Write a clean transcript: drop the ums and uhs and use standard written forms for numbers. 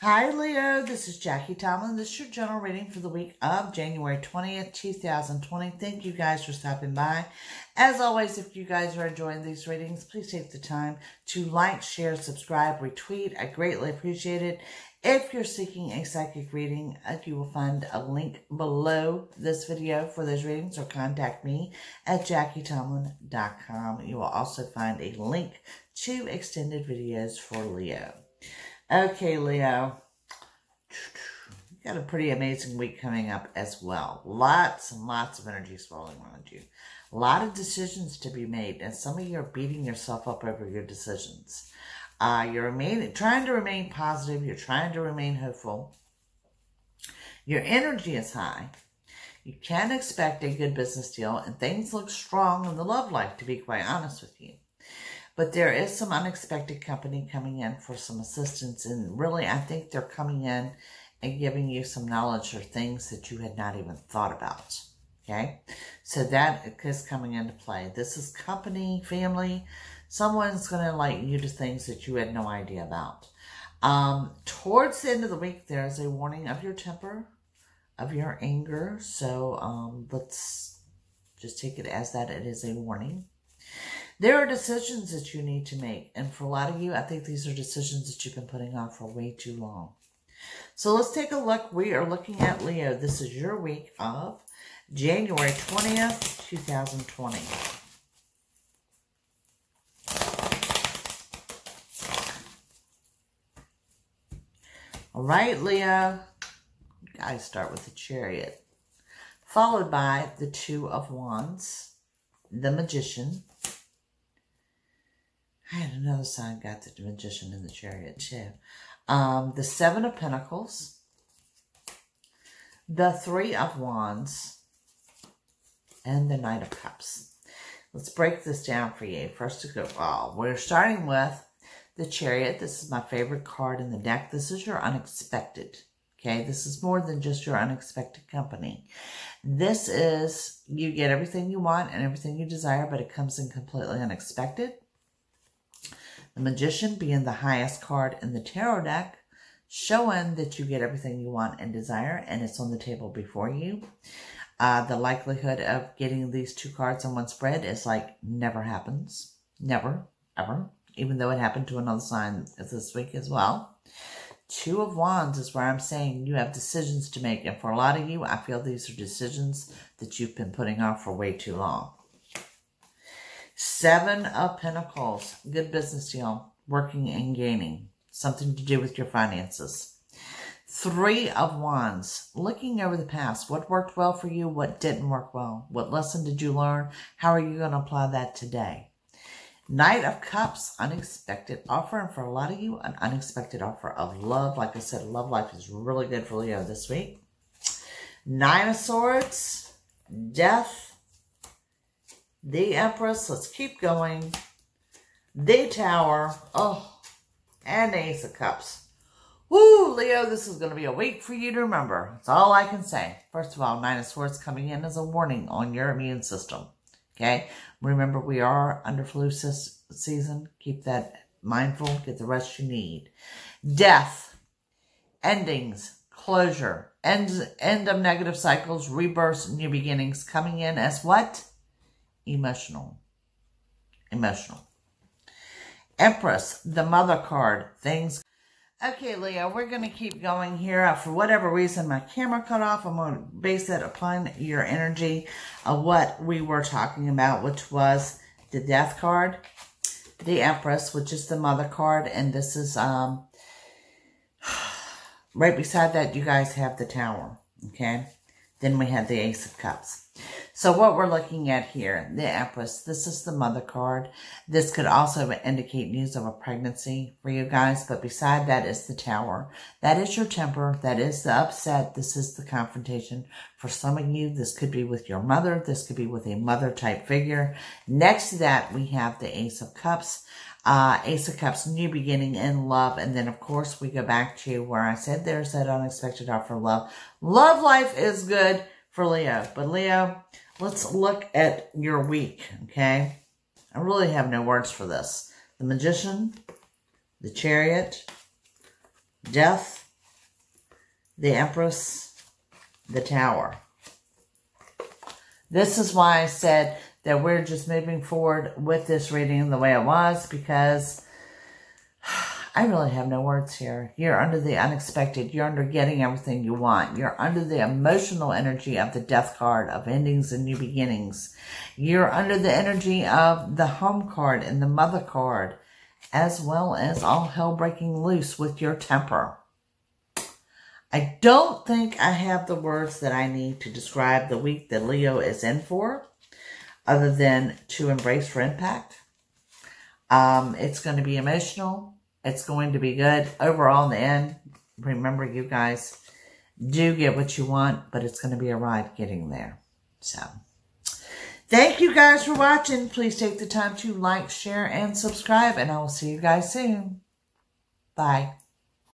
Hi Leo, this is Jackie Tomlin. This is your general reading for the week of January 20th, 2020. Thank you guys for stopping by. As always, if you guys are enjoying these readings, please take the time to like, share, subscribe, retweet. I greatly appreciate it. If you're seeking a psychic reading, you will find a link below this video for those readings, or contact me at JackieTomlin.com. You will also find a link to extended videos for Leo. Okay, Leo, you got a pretty amazing week coming up as well. Lots and lots of energy swirling around you. A lot of decisions to be made, and some of you are beating yourself up over your decisions. You're trying to remain positive. You're trying to remain hopeful. Your energy is high. You can expect a good business deal, and things look strong in the love life, to be quite honest with you. But there is some unexpected company coming in for some assistance, and really I think they're coming in and giving you some knowledge or things that you had not even thought about. Okay? So that is coming into play. This is company, family. Someone's going to enlighten you to things that you had no idea about. Towards the end of the week, there's a warning of your temper, of your anger. So let's just take it as that it is a warning. There are decisions that you need to make. And for a lot of you, I think these are decisions that you've been putting off for way too long. So let's take a look. We are looking at Leo. This is your week of January 20th, 2020. All right, Leo. You guys start with the Chariot, followed by the Two of Wands, the Magician. I had another sign, got the Magician and the Chariot too. The Seven of Pentacles, the Three of Wands, and the Knight of Cups. Let's break this down for you. First of all, we're starting with the Chariot. This is my favorite card in the deck. This is your unexpected. Okay, this is more than just your unexpected company. This is, you get everything you want and everything you desire, but it comes in completely unexpected. The Magician being the highest card in the tarot deck, showing that you get everything you want and desire, and it's on the table before you. The likelihood of getting these two cards on one spread is like never happens. Never, ever. Even though it happened to another sign this week as well. Two of Wands is where I'm saying you have decisions to make. And for a lot of you, I feel these are decisions that you've been putting off for way too long. Seven of Pentacles, good business deal, working and gaining, something to do with your finances. Three of Wands, looking over the past, what worked well for you, what didn't work well, what lesson did you learn, how are you going to apply that today? Knight of Cups, unexpected offer, and for a lot of you, an unexpected offer of love. Like I said, love life is really good for Leo this week. Nine of Swords, Death, the Empress, let's keep going, the Tower, and the Ace of Cups. Woo, Leo, this is going to be a week for you to remember. That's all I can say. First of all, Nine of Swords coming in as a warning on your immune system. Okay? Remember, we are under flu season. Keep that mindful. Get the rest you need. Death, endings, closure, end of negative cycles, rebirths, new beginnings, coming in as what? Emotional. Empress, the Mother card, things. Okay, Leo, we're going to keep going here. For whatever reason, my camera cut off. I'm going to base that upon your energy of what we were talking about, which was the Death card, the Empress, which is the Mother card, and this is, right beside that, you guys have the Tower, okay? Then we have the Ace of Cups. So what we're looking at here, the Empress, this is the Mother card. This could also indicate news of a pregnancy for you guys, but beside that is the Tower. That is your temper. That is the upset. This is the confrontation. For some of you, this could be with your mother. This could be with a mother-type figure. Next to that, we have the Ace of Cups. Ace of Cups, new beginning in love. And then, of course, we go back to where I said there's that unexpected offer of love. Love life is good for Leo. But Leo, let's look at your week, okay? I really have no words for this. The Magician, the Chariot, Death, the Empress, the Tower. This is why I said that we're just moving forward with this reading the way it was, because I really have no words here. You're under the unexpected. You're under getting everything you want. You're under the emotional energy of the Death card, of endings and new beginnings. You're under the energy of the Home card and the Mother card, as well as all hell breaking loose with your temper. I don't think I have the words that I need to describe the week that Leo is in for, other than to embrace for impact. It's going to be emotional. It's going to be good. Overall, in the end, remember, you guys do get what you want, but it's going to be a ride getting there. So, thank you guys for watching. Please take the time to like, share, and subscribe, and I will see you guys soon. Bye.